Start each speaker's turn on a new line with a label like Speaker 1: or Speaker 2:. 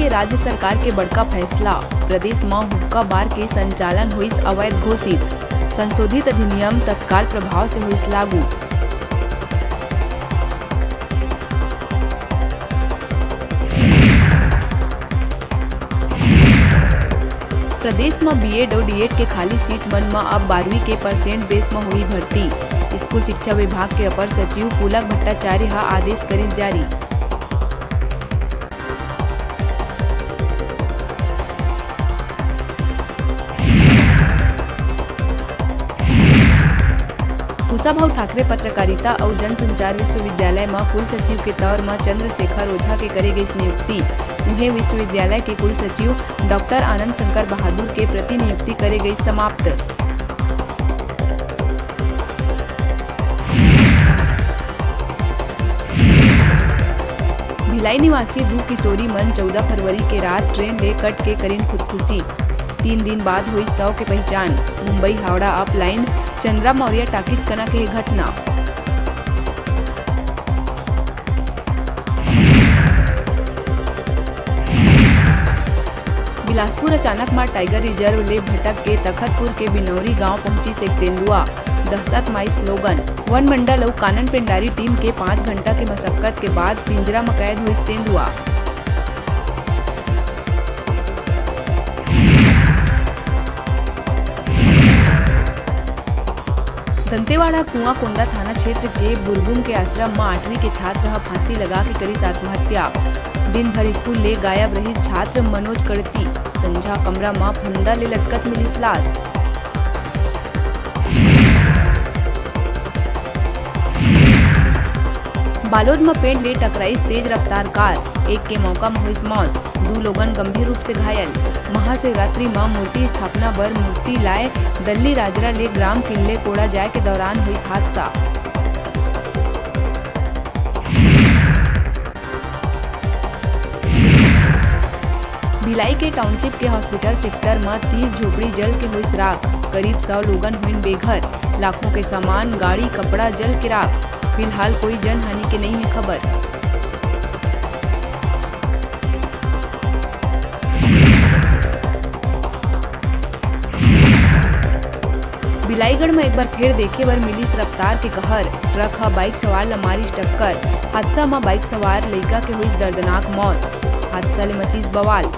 Speaker 1: राज्य सरकार के बड़का फैसला, प्रदेश में हुक्का बार के संचालन हुई अवैध घोषित, संशोधित अधिनियम तत्काल प्रभाव से हुई लागू। प्रदेश में बीएड और डीएड के खाली सीट मन में अब 12वीं के % बेस में हुई भर्ती। स्कूल शिक्षा विभाग के अपर सचिव पुलक भट्टाचार्य हा आदेश करिस जारी। कुशाभाऊ ठाकरे पत्रकारिता और जनसंचार विश्वविद्यालय में कुल सचिव के तौर में चंद्रशेखर ओझा के करे गई नियुक्ति। उन्हें विश्वविद्यालय के कुल सचिव डॉक्टर आनंद शंकर बहादुर के प्रति नियुक्ति करे गई समाप्त। भिलाई निवासी 2 किशोरी मन 14 फरवरी के रात ट्रेन ले कट के करीन खुदकुशी। 3 दिन बाद हुई 100 की पहचान। Mumbai Howrah up line Chandra Maurya talkies कना के घटना। बिलासपुर अचानक मार टाइगर रिजर्व ले भटक के तखतपुर के बिनौरी गांव पहुंची से तेंदुआ। दहशत माई स्लोगन। वन मंडल और कानन पेंडारी टीम के 5 घंटा के मशक्कत के बाद पिंजरा में कैद हुई तेंदुआ। दंतेवाड़ा कुआं कोंडा थाना क्षेत्र के बुलबुम के आश्रम में 8वीं के छात्र फांसी लगा के करीस आत्महत्या। दिन भर स्कूल ले गायब रही छात्र मनोज कड़ती। संझा कमरा में फंदा ले लटकत मिली लाश। बालोद में पेड़ ले टकराई तेज रफ्तार कार। एक के मौका में हुई मौत, 2 लोगन गंभीर रूप से घायल। महाशिवरात्रि में मूर्ति स्थापना पर मूर्ति लाए दल्ली राजरा ले ग्राम किले कोड़ा जाए के दौरान हुई हादसा। भिलाई के टाउनशिप के हॉस्पिटल सेक्टर में 30 झोपड़ी जल के हुई राख। करीब 100 लोगन हुई बेघर। लाखों के सामान, गाड़ी, कपड़ा जल के राख। फिलहाल कोई जनहानि के नहीं है खबर। बिलाईगढ़ में एक बार फिर देखे बर मिली रफ्तार के कहर। ट्रक हा बाइक सवार ला मारिस टक्कर। हादसा में बाइक सवार लड़का के हुई दर्दनाक मौत। हादसा ले मचीस बवाल।